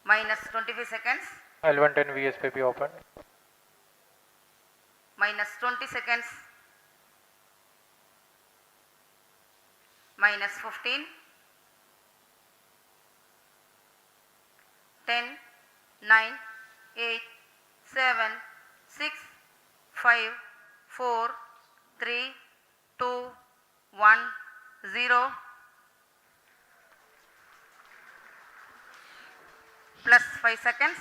minus 25 seconds, L110 VSPP open, minus 20 seconds, minus 15, 10, 9, 8, 7, 6, 5, 4, 3, 2, 1, 0. Plus 5 seconds.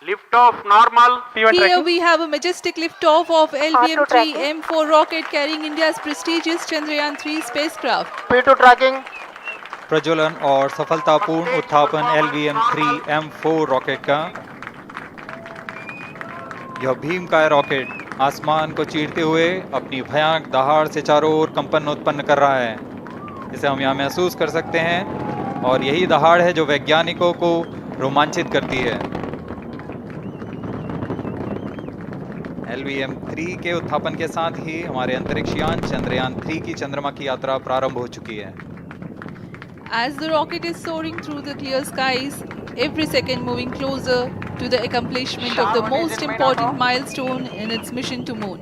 Lift off normal. P1 Here tracking. we have a majestic liftoff of R2 LVM-3 tracking. M4 rocket carrying India's prestigious Chandrayaan-3 spacecraft. P2 tracking. प्रज्वलन और सफलतापूर्ण उत्थापन LVM-3 M4 rocket का। यह भीमकाय rocket आसमान को चीरते हुए अपनी भयानक दहाड़ से चारों ओर कंपन उत्पन्न कर रहा है। इसे हम यहाँ महसूस कर सकते हैं और यही दहाड़ है जो वैज्ञानिकों को रोमांचित करती है। LVM-3 के उत्थापन के साथ ही हमारे अंतरिक्ष यान चंद्रयान-3 की चंद्रमा की यात्रा प्रारंभ हो चुकी है। As the rocket is soaring through the clear skies, every second moving closer to the accomplishment of the most important milestone in its mission to moon.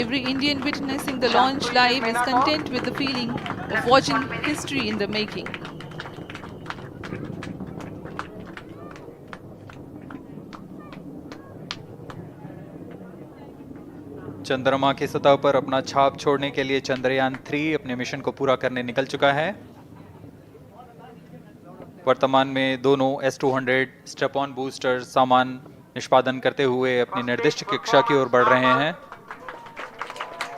Every Indian witnessing the launch live is content with the feeling of watching history in the making. चंद्रमा की सतह पर अपना छाप छोड़ने के लिए चंद्रयान-3 अपने मिशन को पूरा करने निकल चुका है। वर्तमान में दोनों S200 स्टेप ऑन बूस्टर सामान निष्पादन करते हुए अपनी निर्दिष्ट कक्षा की ओर बढ़ रहे हैं।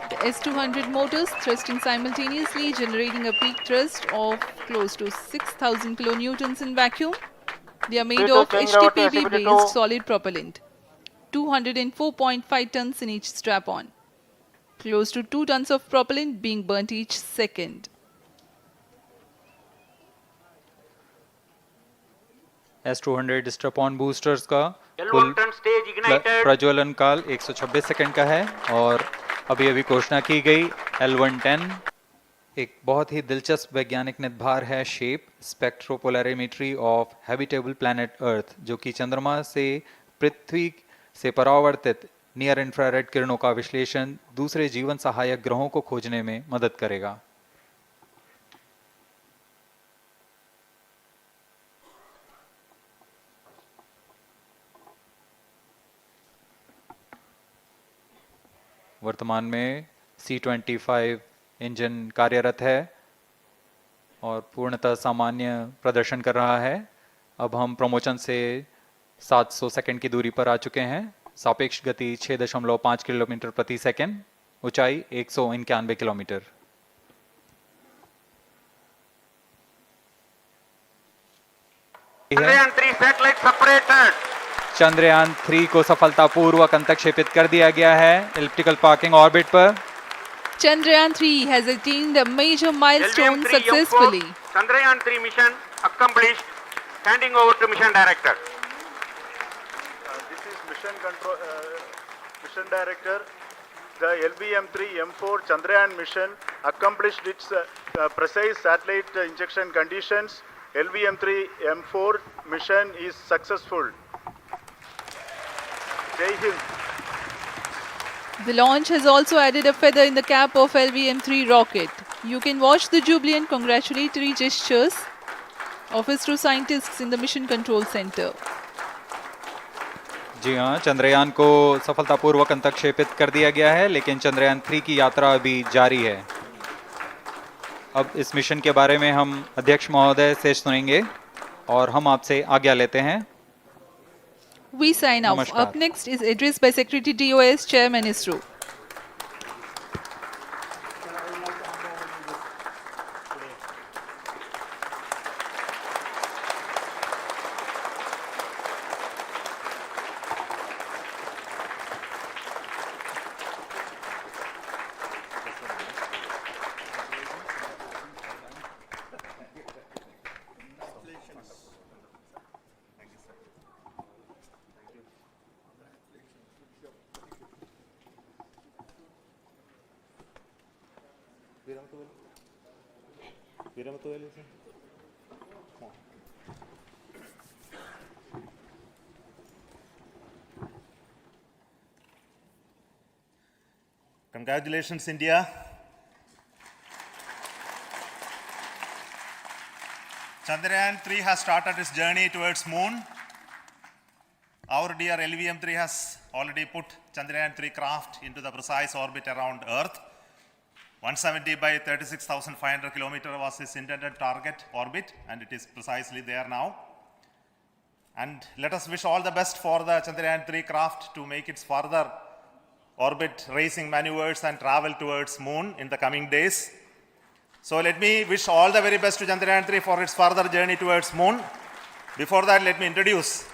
The S200 motors thrusting simultaneously, generating a peak thrust of close to 6,000 kilonewtons in vacuum. They are made of HTPB-based solid propellant, 204.5 tons in each strap-on. Close to 2 tons of propellant being burnt each second. S200 step on boosters का कुल प्रज्वलन काल 126 second का है और अभी अभी घोषणा की गई L110 एक बहुत ही दिलचस्प वैज्ञानिक निर्धार है shape स्पेक्ट्रोपोलैरिमेट्री of habitable planet earth, जो कि चंद्रमा से पृथ्वी से परावर्तित नियर इंफ्रारेड किरणों का विश्लेषण दूसरे जीवन सहायक ग्रहों को खोजने में मदद करेगा। वर्तमान में C-25 इंजन कार्यरत है और पूर्णतः सामान्य प्रदर्शन कर रहा है। अब हम प्रमोशन से 700 सेकंड की दूरी पर आ चुके हैं। सापेक्ष गति 6.5 किलोमीटर प्रति सेकंड, ऊंचाई 191 किलोमीटर। चंद्रयान-3 को सफलतापूर्वक अंतक्षेपित कर दिया गया है एलिप्टिकल पार्किंग ऑर्बिट पर। Chandrayaan-3 has attained a major milestone successfully. Chandrayaan-3 mission accomplished. Handing over to mission director. This is mission director. The LVM-3 M4 Chandrayaan mission accomplished its precise satellite injection conditions. LVM-3 M4 mission is successful. Jai Hind. The launch has also added a feather in the cap of LVM-3 rocket. You can watch the jubilant congratulatory gestures of ISRO scientists in the Mission Control Center. जी हाँ, चंद्रयान को सफलतापूर्वक अंतक्षेपित कर दिया गया है, लेकिन चंद्रयान-3 की यात्रा अभी जारी है। अब इस मिशन के बारे में हम अध्यक्ष महोदय से सुनेंगे और हम आपसे आज्ञा लेते हैं। We sign off. नमस्कार। Up next is address by Secretary DOS, Chairman ISRO. Congratulations, India. Chandrayaan 3 has started its journey towards moon. Our dear LVM-3 has already put Chandrayaan 3 craft into the precise orbit around Earth. 170 by 36,500 kilometers was its intended target orbit, and it is precisely there now. And let us wish all the best for the Chandrayaan 3 craft to make its further orbit racing maneuvers and travel towards moon in the coming days. So let me wish all the very best to Chandrayaan 3 for its further journey towards moon. Before that, let me introduce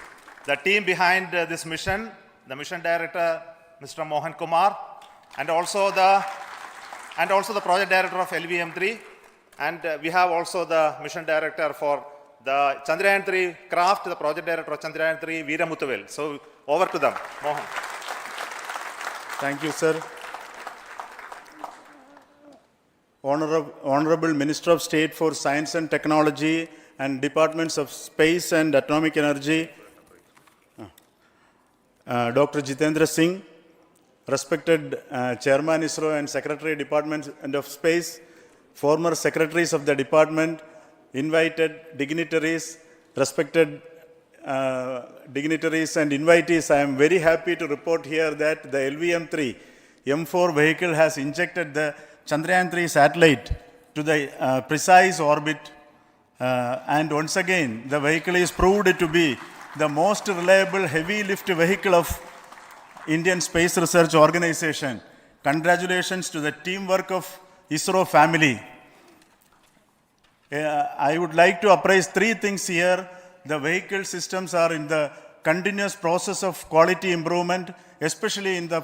the team behind this mission, the mission director, Mr. Mohan Kumar, and also the project director of LVM3, and we have also the mission director for the Chandrayaan 3 craft, the project director of Chandrayaan 3, Veera Muthuvel. So over to them, Mohan. Thank you, sir. Honorable Minister of State for Science and Technology and Departments of Space and Atomic Energy, Dr. Jitendra Singh, respected Chairman ISRO and Secretary Department of Space, former secretaries of the department, invited dignitaries, respected dignitaries and invitees, I am very happy to report here that the LVM-3 M4 vehicle has injected the Chandrayaan 3 satellite to the precise orbit, and once again the vehicle is proved to be the most reliable heavy lift vehicle of Indian Space Research Organization. Congratulations to the teamwork of ISRO family. I would like to appraise three things here. The vehicle systems are in the continuous process of quality improvement, especially in the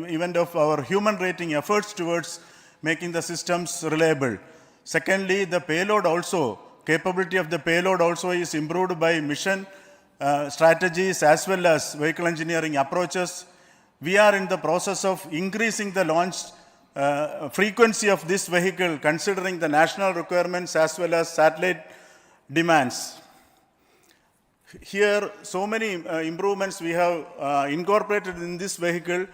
event of our human rating efforts towards making the systems reliable. Secondly, the payload also, capability of the payload also is improved by mission strategies as well as vehicle engineering approaches. We are in the process of increasing the launch frequency of this vehicle considering the national requirements as well as satellite demands. Here, so many improvements we have incorporated in this vehicle.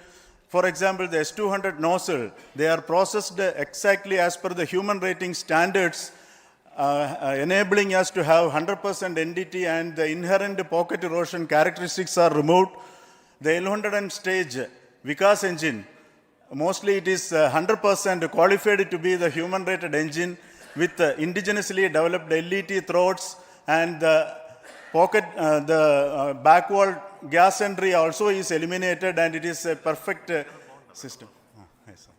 For example, the S200 nozzle, they are processed exactly as per the human rating standards, enabling us to have 100% NDT, and the inherent pocket erosion characteristics are removed. The L100 stage Vikas engine, mostly it is 100% qualified to be the human rated engine with indigenously developed LET throats, and the back wall gas entry also is eliminated, and it is a perfect system. Yes,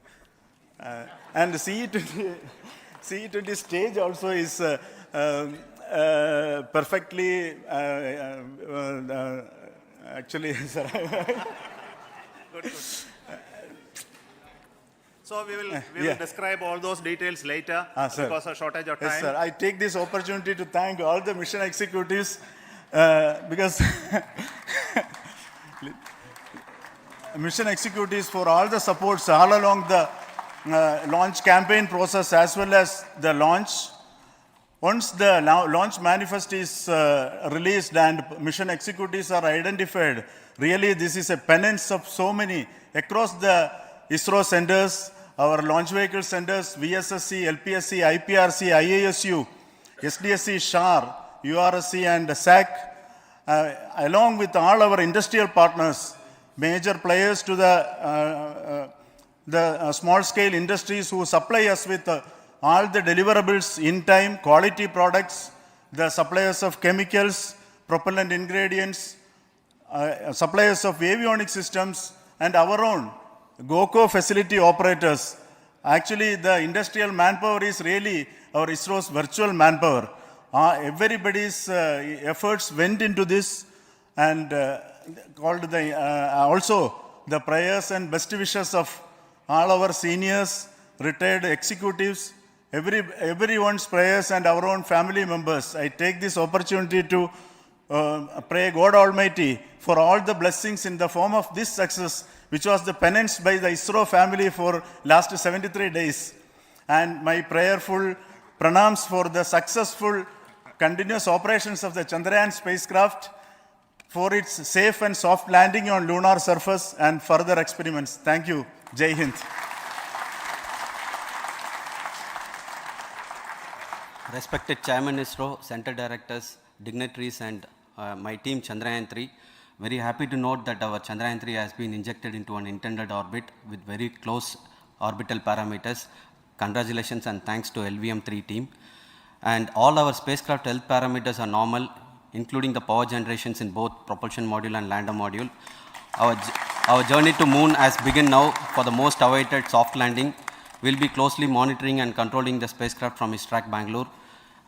and CE20 stage also is perfectly, actually, sir. Good. So we will describe all those details later because of shortage of time. Yes, sir. I take this opportunity to thank all the mission executives because mission executives for all the supports all along the launch campaign process as well as the launch. Once the launch manifest is released and mission executives are identified, really this is a penance of so many across the ISRO centers, our launch vehicle centers, VSSC, LPSC, IPRC, IASU, SDSC, SHAR, URSC and SAC, along with all our industrial partners, major players to the small-scale industries who supply us with all the deliverables in time, quality products, the suppliers of chemicals, propellant ingredients, suppliers of avionics systems, and our own GOCO facility operators. Actually, the industrial manpower is really our ISRO's virtual manpower. Everybody's efforts went into this, and also the prayers and best wishes of all our seniors, retired executives, everyone's prayers and our own family members. I take this opportunity to pray God Almighty for all the blessings in the form of this success, which was the penance by the ISRO family for last 73 days. And my prayerful pranams for the successful continuous operations of the Chandrayaan spacecraft. for its safe and soft landing on lunar surface and further experiments. Thank you. Jai Hind. Respected Chairman ISRO, Center Directors, dignitaries and my team Chandrayaan 3, very happy to note that our Chandrayaan 3 has been injected into an intended orbit with very close orbital parameters. Congratulations and thanks to LVM-3 team. And all our spacecraft health parameters are normal, including the power generations in both propulsion module and lander module. Our journey to moon has begun now for the most awaited soft landing. We'll be closely monitoring and controlling the spacecraft from ISTRAC Bangalore.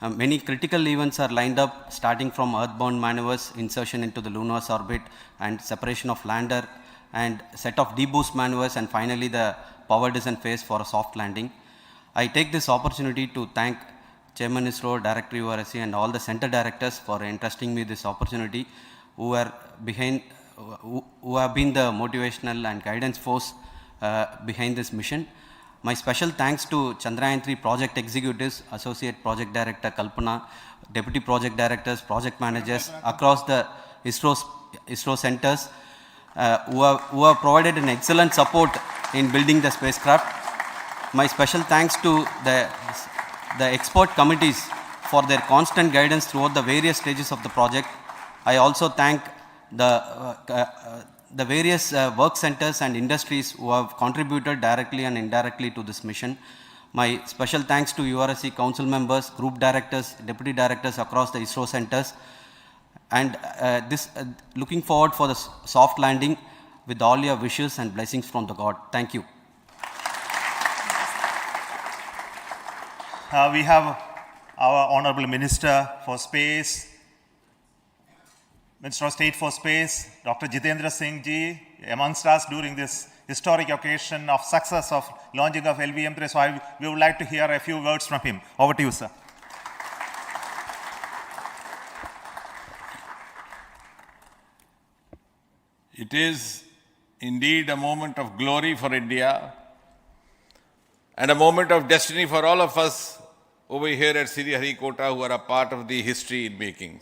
Many critical events are lined up, starting from earthbound maneuvers, insertion into the lunar orbit, and separation of lander, and set of deboost maneuvers, and finally the power descent phase for a soft landing. I take this opportunity to thank Chairman ISRO, Director URSC, and all the center directors for entrusting me this opportunity, who have been the motivational and guidance force behind this mission. My special thanks to Chandrayaan 3 project executives, Associate Project Director Kalpana, Deputy Project Directors, Project Managers across the ISRO centers who have provided an excellent support in building the spacecraft. My special thanks to the expert committees for their constant guidance throughout the various stages of the project. I also thank the various work centers and industries who have contributed directly and indirectly to this mission. My special thanks to URSC council members, group directors, deputy directors across the ISRO centers, and looking forward for the soft landing with all your wishes and blessings from the God. Thank you. We have our Honorable Minister for Space, Minister of State for Space, Dr. Jitendra Singh ji, amongst us during this historic occasion of success of launching of LVM-3. So we would like to hear a few words from him. Over to you, sir. It is indeed a moment of glory for India and a moment of destiny for all of us over here at Sriharikota who are a part of the history in making.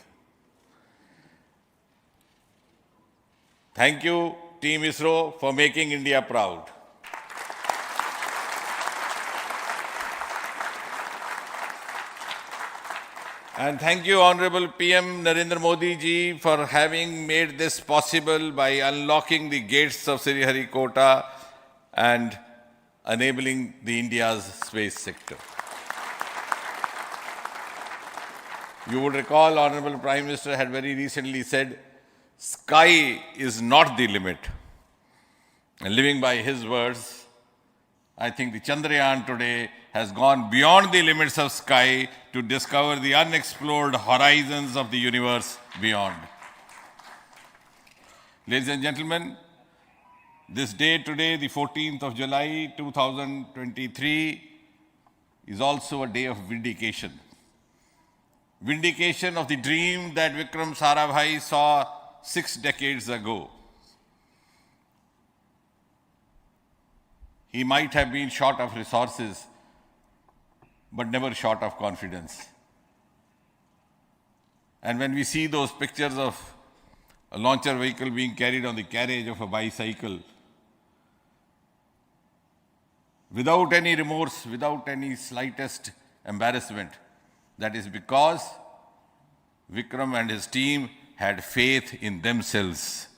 Thank you, Team ISRO, for making India proud. And thank you, Honorable PM Narendra Modi ji, for having made this possible by unlocking the gates of Sriharikota and enabling the India's space sector. You would recall, Honorable Prime Minister had very recently said, sky is not the limit. And living by his words, I think the Chandrayaan today has gone beyond the limits of sky to discover the unexplored horizons of the universe beyond. Ladies and gentlemen, this day today, the 14th of July 2023, is also a day of vindication. Vindication of the dream that Vikram Sarabhai saw 6 decades ago. He might have been short of resources, but never short of confidence. And when we see those pictures of a launcher vehicle being carried on the carriage of a bicycle, without any remorse, without any slightest embarrassment, that is because Vikram and his team had faith in themselves,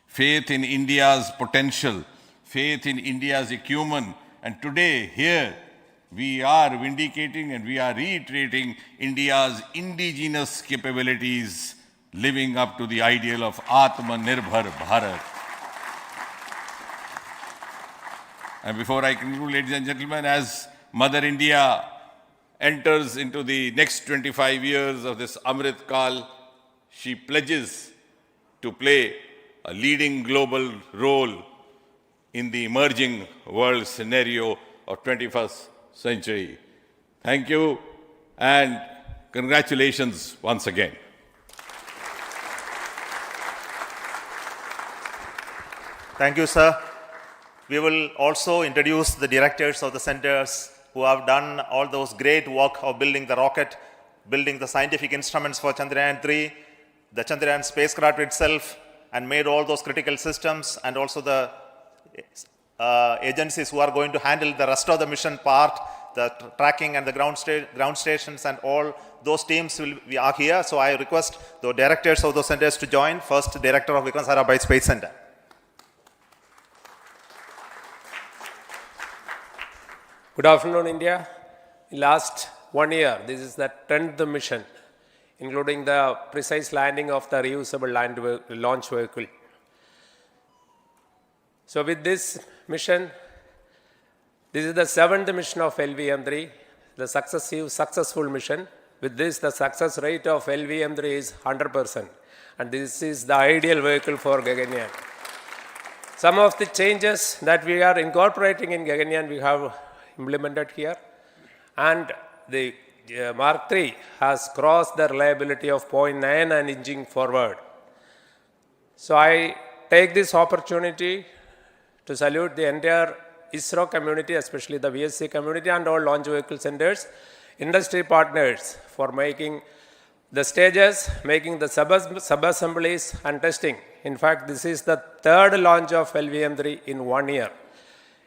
faith in India's potential, faith in India's acumen. And today, here, we are vindicating and we are reiterating India's indigenous capabilities, living up to the ideal of Atmanirbhar Bharat. And before I conclude, ladies and gentlemen, as Mother India enters into the next 25 years of this Amrit Kal, she pledges to play a leading global role in the emerging world scenario of 21st century. Thank you and congratulations once again. Thank you, sir. We will also introduce the directors of the centers who have done all those great work of building the rocket, building the scientific instruments for Chandrayaan 3. the Chandrayaan spacecraft itself and made all those critical systems, and also the agencies who are going to handle the rest of the mission part, the tracking and the ground stations and all those teams are here. So I request the directors of those centers to join. First, Director of Vikram Sarabhai Space Center. Good afternoon, India. In last 1 year, this is the 10th mission, including the precise landing of the reusable launch vehicle. So with this mission, this is the 7th mission of LVM-3, the successful mission. With this, the success rate of LVM-3 is 100%, and this is the ideal vehicle for Gaganyaan. Some of the changes that we are incorporating in Gaganyaan, we have implemented here, and the Mark III has crossed the reliability of 0.9 and inching forward. So I take this opportunity to salute the entire ISRO community, especially the VSC community and all launch vehicle centers, industry partners for making the stages, making the sub-assemblies and testing. In fact, this is the 3rd launch of LVM-3 in 1 year.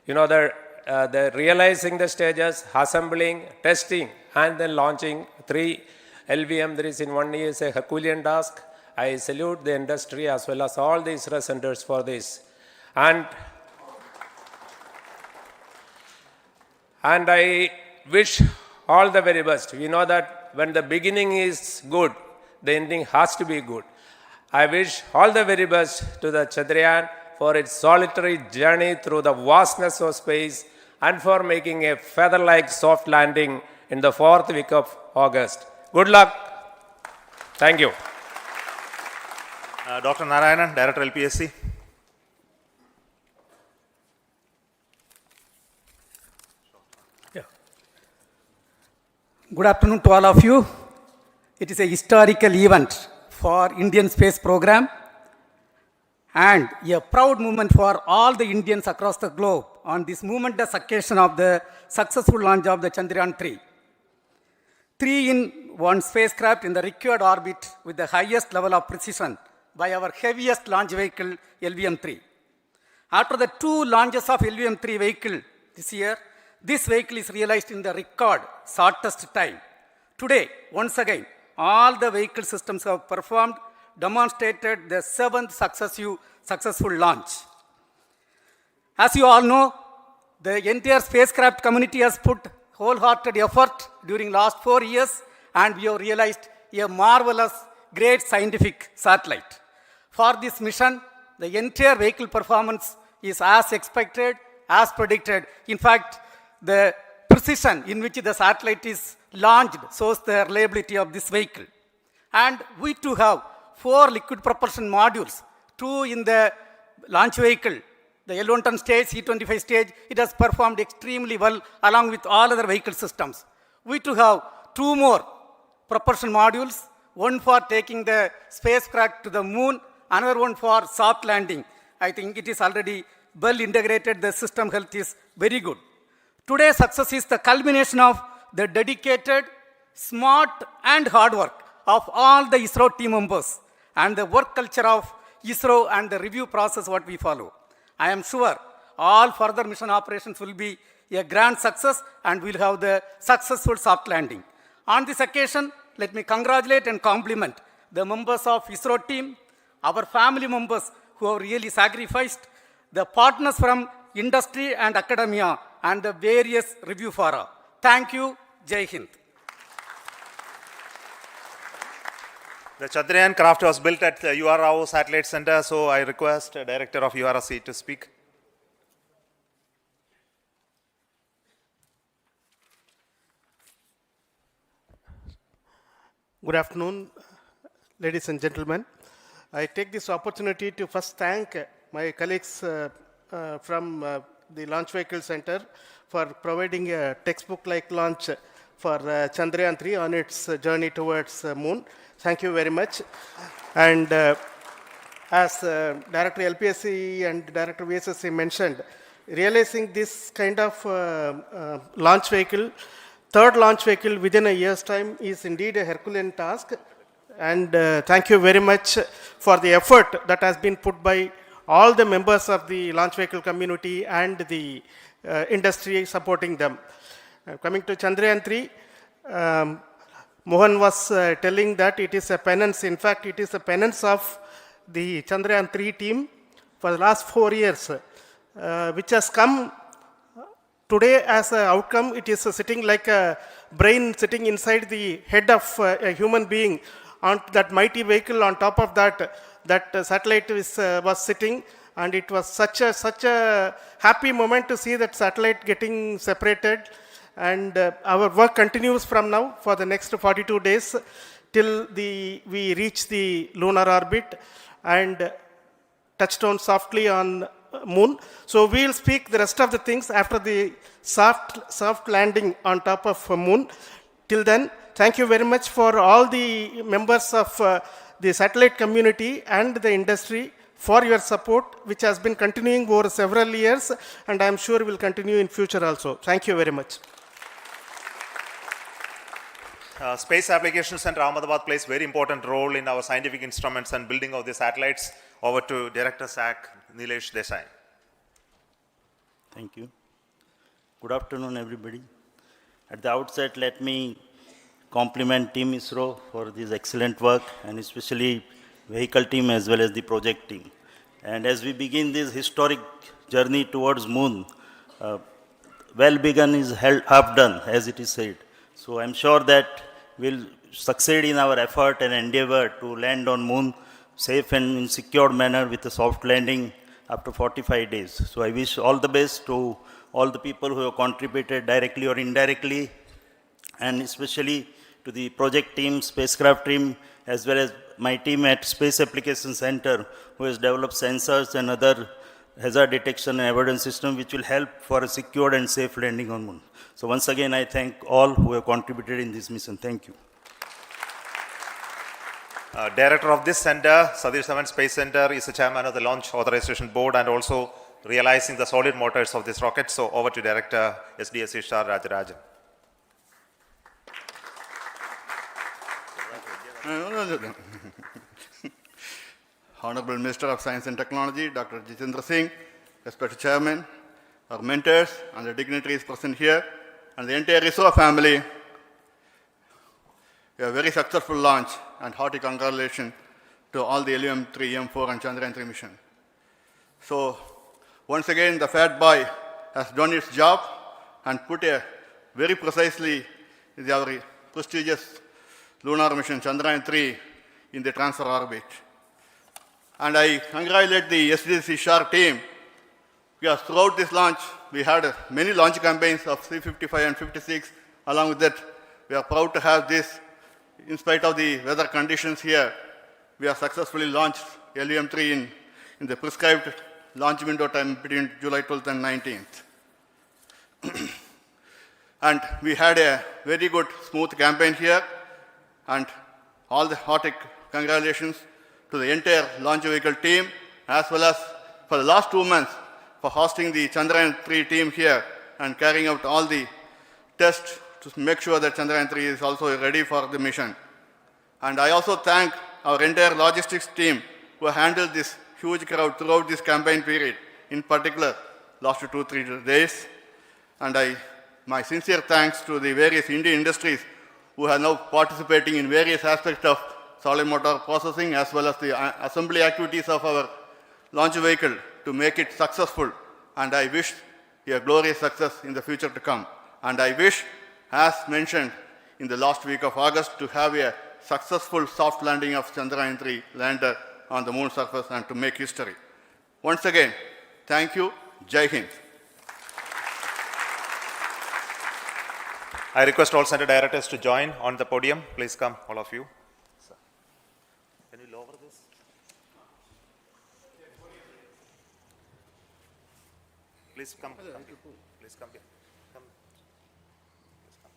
You know, the realizing the stages, assembling, testing, and then launching 3 LVM-3s in 1 year is a Herculean task. I salute the industry as well as all the ISRO centers for this. And I wish all the very best. We know that when the beginning is good, the ending has to be good. I wish all the very best to the Chandrayaan for its solitary journey through the vastness of space and for making a feather-like soft landing in the 4th week of August. Good luck. Thank you. Dr. Narayanan, Director LPSC. Good afternoon to all of you. It is a historical event for Indian space program and a proud moment for all the Indians across the globe on this momentous occasion of the successful launch of the Chandrayaan-3. 3-in-1 spacecraft in the required orbit with the highest level of precision by our heaviest launch vehicle, LVM-3. After the 2 launches of LVM-3 vehicle this year, this vehicle is realized in the record shortest time. Today, once again, all the vehicle systems have performed, demonstrated the 7th successful launch. As you all know, the entire spacecraft community has put wholehearted effort during last 4 years, and we have realized a marvelous, great scientific satellite. For this mission, the entire vehicle performance is as expected, as predicted. In fact, the precision in which the satellite is launched shows the reliability of this vehicle. And we too have 4 liquid propulsion modules, 2 in the launch vehicle. The L110 stage, C25 stage, it has performed extremely well along with all other vehicle systems. We too have 2 more propulsion modules, one for taking the spacecraft to the moon, another one for soft landing. I think it is already well integrated, the system health is very good. Today's success is the culmination of the dedicated, smart and hard work of all the ISRO team members and the work culture of ISRO and the review process what we follow. I am sure all further mission operations will be a grand success and we'll have the successful soft landing. On this occasion, let me congratulate and compliment the members of ISRO team, our family members who have really sacrificed, the partners from industry and academia, and the various review fora. Thank you. Jai Hind. The Chandrayaan craft was built at the URAO Satellite Center, so I request the Director of URC to speak. Good afternoon, ladies and gentlemen. I take this opportunity to first thank my colleagues from the Launch Vehicle Center for providing a textbook-like launch for Chandrayaan-3 on its journey towards moon. Thank you very much. And as Director LPSC and Director VSSC mentioned, realizing this kind of launch vehicle, third launch vehicle within a year's time is indeed a Herculean task. and thank you very much for the effort that has been put by all the members of the launch vehicle community and the industry supporting them. Coming to Chandrayaan 3, Mohan was telling that it is a penance. In fact, it is a penance of the Chandrayaan 3 team for the last 4 years, which has come today as an outcome. It is sitting like a brain sitting inside the head of a human being on that mighty vehicle. On top of that, that satellite was sitting, and it was such a happy moment to see that satellite getting separated. And our work continues from now for the next 42 days till we reach the lunar orbit and touchdown softly on moon. So we will speak the rest of the things after the soft landing on top of moon. Till then, thank you very much for all the members of the satellite community and the industry for your support, which has been continuing over several years, and I am sure will continue in future also. Thank you very much. Space Application Center Ahmedabad plays very important role in our scientific instruments and building of the satellites. Over to Director SAC, Nilesh Desai. Thank you. Good afternoon, everybody. At the outset, let me compliment Team ISRO for this excellent work, and especially vehicle team as well as the project team. And as we begin this historic journey towards moon, well begun is half done, as it is said. So I'm sure that we'll succeed in our effort and endeavor to land on moon safe and in secured manner with a soft landing after 45 days. So I wish all the best to all the people who have contributed directly or indirectly, and especially to the project team, spacecraft team, as well as my team at Space Application Center, who has developed sensors and other hazard detection and avoidance system which will help for a secured and safe landing on moon. So once again, I thank all who have contributed in this mission. Thank you. Director of this center, Satish Dhawan Space Center, is the chairman of the Launch Authorization Board and also realizing the solid motors of this rocket. So over to Director SDSC Shah Rajarajan. Honorable Minister of Science and Technology, Dr. Jitendra Singh, respected Chairman, our mentors and the dignitaries present here, and the entire ISRO family, a very successful launch, and hearty congratulations to all the LVM-3, M4 and Chandrayaan 3 mission. So once again, the Fat Boy has done its job and put a very precisely our prestigious lunar mission Chandrayaan 3 in the transfer orbit. And I congratulate the SDSC SHAR team, because throughout this launch, we had many launch campaigns of 355 and 56. Along with that, we are proud to have this. In spite of the weather conditions here, we have successfully launched LVM-3 in the prescribed launch window time between July 12th and 19th. And we had a very good, smooth campaign here, and all the hearty congratulations to the entire launch vehicle team, as well as for the last 2 months for hosting the Chandrayaan 3 team here and carrying out all the tests to make sure that Chandrayaan 3 is also ready for the mission. And I also thank our entire logistics team who handled this huge crowd throughout this campaign period, in particular last 2-3 days. And my sincere thanks to the various Indian industries who are now participating in various aspects of solid motor processing as well as the assembly activities of our launch vehicle to make it successful. And I wish a glorious success in the future to come. And I wish, as mentioned in the last week of August, to have a successful soft landing of Chandrayaan 3 lander on the moon surface and to make history. Once again, thank you. Jai Hind. I request all center directors to join on the podium. Please come, all of you. Can you lower this? Please come. Please come here. Come. Please come.